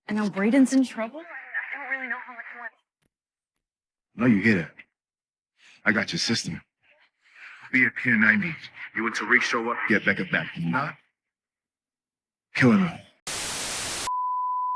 And now Brayden's in trouble? I don't really know how much money. No, you hear that? I got your system. Be at Pier 90. You and Tariq show up, get Becca back. Not killing her.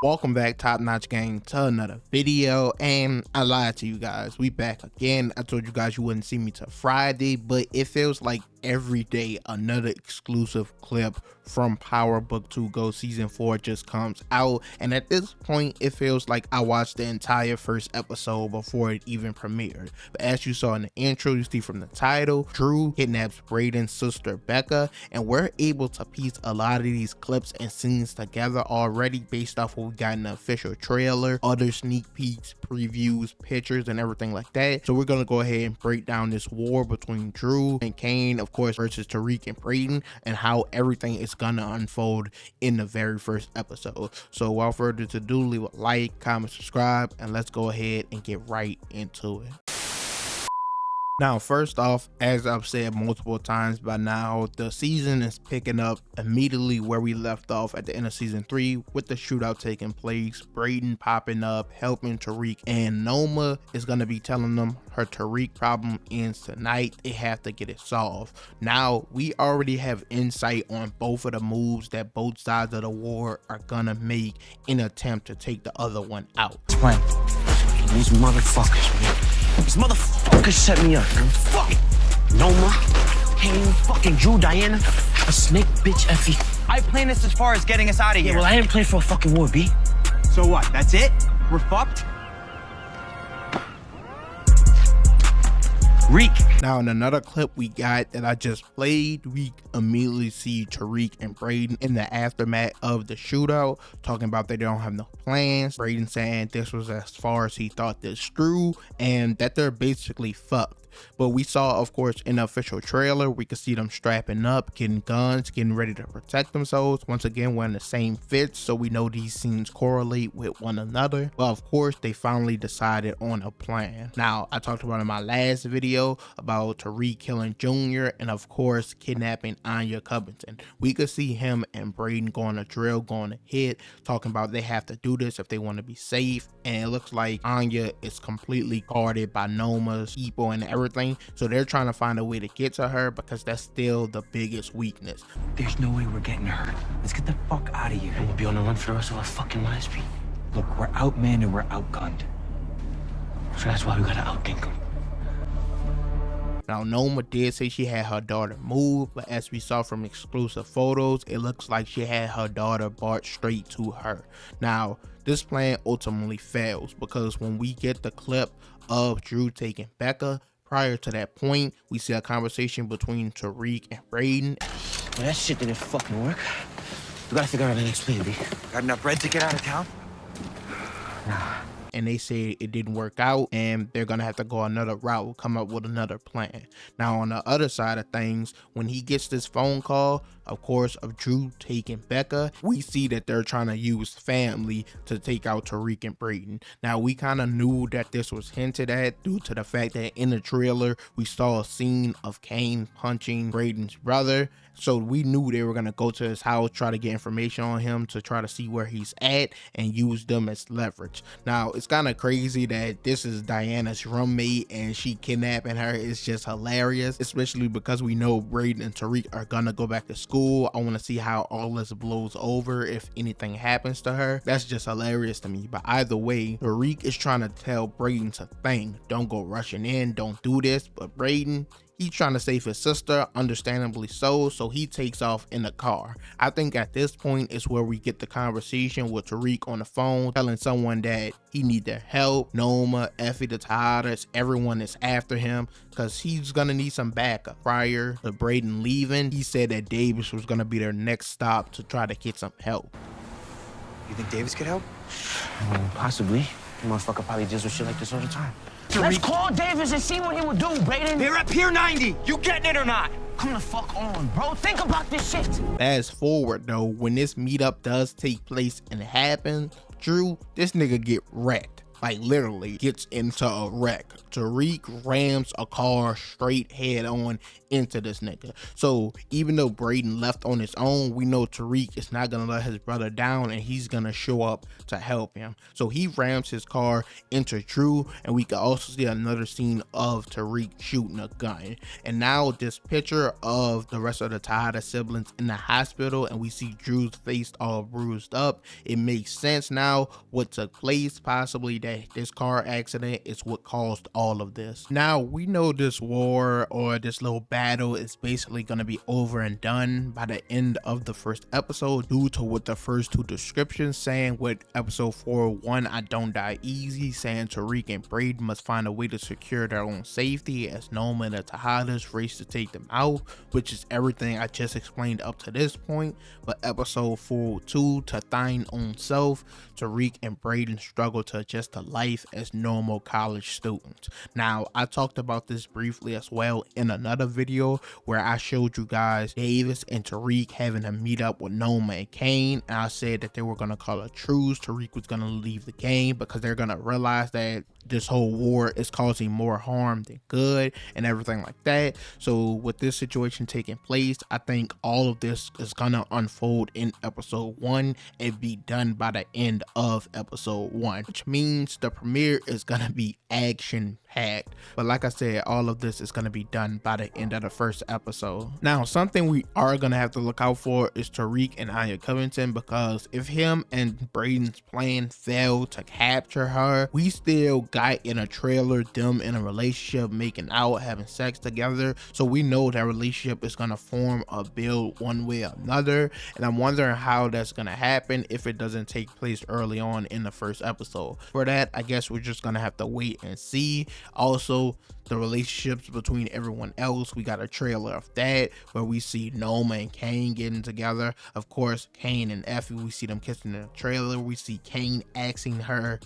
Welcome back, Top Notch Gang, to another video. And I lied to you guys, we back again. I told you guys you wouldn't see me till Friday, but it feels like every day another exclusive clip from Power Book 2 Go Season 4 just comes out, and at this point it feels like I watched the entire first episode before it even premiered. But as you saw in the intro, you see from the title, Drew kidnaps Brayden's sister Becca, and we're able to piece a lot of these clips and scenes together already based off what we got in the official trailer, other sneak peeks, previews, pictures, and everything like that. So we're gonna go ahead and break down this war between Drew and Kane, of course, versus Tariq and Brayden, and how everything is gonna unfold in the very first episode. So without further ado, leave a like, comment, subscribe, and let's go ahead and get right into it. Now, first off, as I've said multiple times by now, the season is picking up immediately where we left off at the end of season 3 with the shootout taking place, Brayden popping up, helping Tariq, and Noma is going to be telling them her Tariq problem ends tonight. They have to get it solved. Now, we already have insight on both of the moves that both sides of the war are going to make in an attempt to take the other one out. Explain. These motherfuckers, man. These motherfuckers set me up, man. Fuck it. Noma, Kane, fucking Drew, Diana, a snake bitch, Effie. I planned this as far as getting us out of here. Yeah, well, I didn't plan for a fucking war, B. So what? That's it? We're fucked? Reek. Now in another clip we got that I just played, we immediately see Tariq and Brayden in the aftermath of the shootout talking about they don't have no plans. Brayden saying this was as far as he thought this through and that they're basically fucked. But we saw, of course, in the official trailer, we could see them strapping up, getting guns, getting ready to protect themselves. Once again, we're in the same fits, so we know these scenes correlate with one another. But of course, they finally decided on a plan. Now, I talked about in my last video about Tariq killing Junior and, of course, kidnapping Anya Covington. We could see him and Brayden going to drill, going to hit, talking about they have to do this if they want to be safe. And it looks like Anya is completely guarded by Noma's people and everything. So they're trying to find a way to get to her because that's still the biggest weakness. There's no way we're getting her. Let's get the fuck out of here. And we'll be on the run for the rest of our fucking lives, B. Look, we're outmanned and we're outgunned. So that's why we gotta outthink them. Now, Noma did say she had her daughter moved, but as we saw from exclusive photos, it looks like she had her daughter brought straight to her. Now, this plan ultimately fails because when we get the clip of Drew taking Becca, prior to that point, we see a conversation between Tariq and Brayden. Well, that shit didn't fucking work. We gotta figure out the next plan, B. Got enough bread to get out of town? Nah. And they say it didn't work out and they're gonna have to go another route, come up with another plan. Now on the other side of things, when he gets this phone call, of course, of Drew taking Becca, we see that they're trying to use family to take out Tariq and Brayden. Now we kind of knew that this was hinted at due to the fact that in the trailer we saw a scene of Kane punching Brayden's brother. So we knew they were going to go to his house, try to get information on him to try to see where he's at and use them as leverage. Now, it's kind of crazy that this is Diana's roommate and she kidnapping her. It's just hilarious, especially because we know Brayden and Tariq are going to go back to school. I want to see how all this blows over if anything happens to her. That's just hilarious to me. But either way, Tariq is trying to tell Brayden to think, don't go rushing in, don't do this. But Brayden, he's trying to save his sister, understandably so he takes off in the car. I think at this point is where we get the conversation with Tariq on the phone, telling someone that he needs their help. Noma, Effie, the Tajadas, everyone is after him because he's gonna need some backup. Prior to Brayden leaving, he said that Davis was gonna be their next stop to try to get some help. You think Davis could help? Possibly. The motherfucker probably deals with shit like this all the time. Let's call Davis and see what he would do, Brayden. They're at Pier 90. You getting it or not? Come the fuck on, bro. Think about this shit. Fast forward though, when this meetup does take place and happen, Drew, this nigga get wrecked. like literally gets into a wreck. Tariq rams a car straight head on into this nigga. So even though Brayden left on his own, we know Tariq is not gonna let his brother down and he's gonna show up to help him. So he rams his car into Drew, and we can also see another scene of Tariq shooting a gun. And now this picture of the rest of the Tejada siblings in the hospital, and we see Drew's face all bruised up. It makes sense now what took place, possibly that this car accident is what caused all of this. Now we know this war or this little battle is basically going to be over and done by the end of the first episode, due to what the first two descriptions saying with episode 4:1, I Don't Die Easy, saying Tariq and Brayden must find a way to secure their own safety as Noma and the Tejadas race to take them out, which is everything I just explained up to this point. But episode 4:2, to thine own self, Tariq and Brayden struggle to adjust to life as normal college students. Now I talked about this briefly as well in another video where I showed you guys Davis and Tariq having a meet up with Noma and Kane, and I said that they were going to call a truce. Tariq was going to leave the game because they're going to realize that this whole war is causing more harm than good and everything like that. So with this situation taking place, I think all of this is gonna unfold in episode 1 and be done by the end of episode 1, which means the premiere is gonna be action packed. But like I said, all of this is gonna be done by the end of the first episode. Now something we are gonna have to look out for is Tariq and Anya Covington, because if him and Brayden's plan failed to capture her, we still got in a trailer them in a relationship, making out, having sex together. So we know that relationship is gonna form or build one way or another, and I'm wondering how that's gonna happen if it doesn't take place early on in the first episode. For that, I guess we're just gonna have to wait and see. Also, the relationships between everyone else, we got a trailer of that where we see Noma and Kane getting together. Of course, Kane and Effie, we see them kissing in the trailer. We see Kane asking her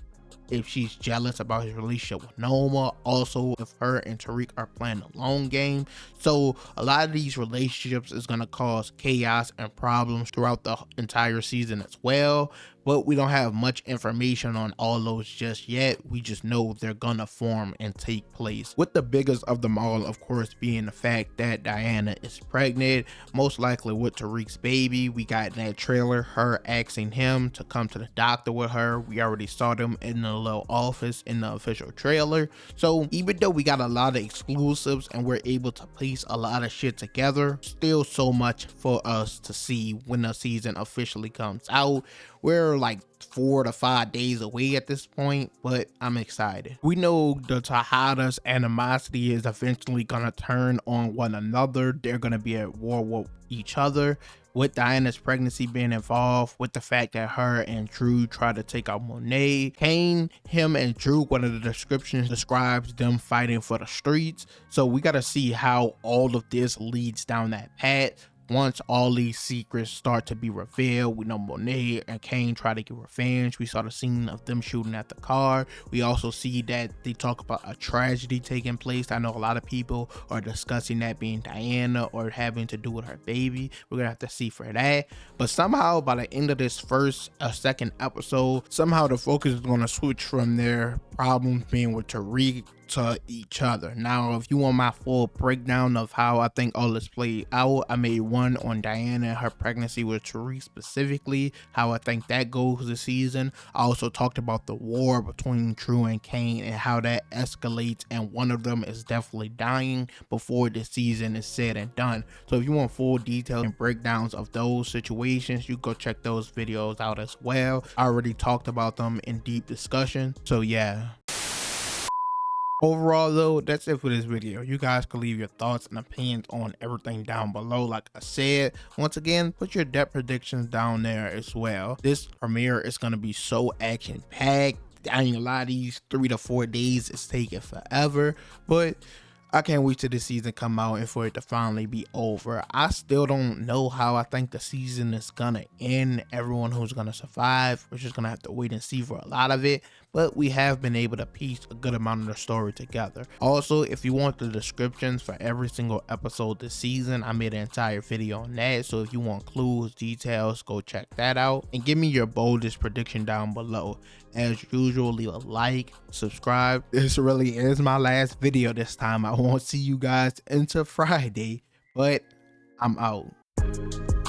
if she's jealous about his relationship with Noma, also if her and Tariq are playing a long game. So a lot of these relationships is going to cause chaos and problems throughout the entire season as well, but we don't have much information on all those just yet. We just know they're gonna form and take place, with the biggest of them all of course being the fact that Diana is pregnant, most likely with Tariq's baby. We got in that trailer her asking him to come to the doctor with her. We already saw them in the little office in the official trailer. So even though we got a lot of exclusives and we're able to piece a lot of shit together, still so much for us to see when the season officially comes out. We're like 4 to 5 days away at this point, but I'm excited. We know the Tejadas' animosity is eventually gonna turn on one another. They're gonna be at war with each other, with Diana's pregnancy being involved, with the fact that her and Drew try to take out Monet. Kane, him and Drew, one of the descriptions describes them fighting for the streets. So we gotta see how all of this leads down that path. Once all these secrets start to be revealed, we know Monet and Kane try to get revenge. We saw the scene of them shooting at the car. We also see that they talk about a tragedy taking place. I know a lot of people are discussing that being Diana or having to do with her baby. We're gonna have to see for that. But somehow by the end of this first or second episode, somehow the focus is gonna switch from their problems being with Tariq to each other. Now if you want my full breakdown of how I think all this played out, I made one on Diana and her pregnancy with Tariq specifically, how I think that goes this season. I also talked about the war between Drew and Kane and how that escalates, and one of them is definitely dying before the season is said and done. So if you want full details and breakdowns of those situations, you go check those videos out as well. I already talked about them in deep discussion, so yeah. Overall though, that's it for this video. You guys can leave your thoughts and opinions on everything down below. Like I said, once again, put your depth predictions down there as well. This premiere is going to be so action packed. I ain't gonna lie, these 3 to 4 days is taking forever, but I can't wait till the season come out and for it to finally be over. I still don't know how I think the season is gonna end. Everyone who's gonna survive, we're just gonna have to wait and see for a lot of it. but we have been able to piece a good amount of the story together. Also, if you want the descriptions for every single episode this season, I made an entire video on that, so if you want clues, details, go check that out and give me your boldest prediction down below. As usual, leave a like, subscribe. This really is my last video this time. I won't see you guys until Friday, but I'm out.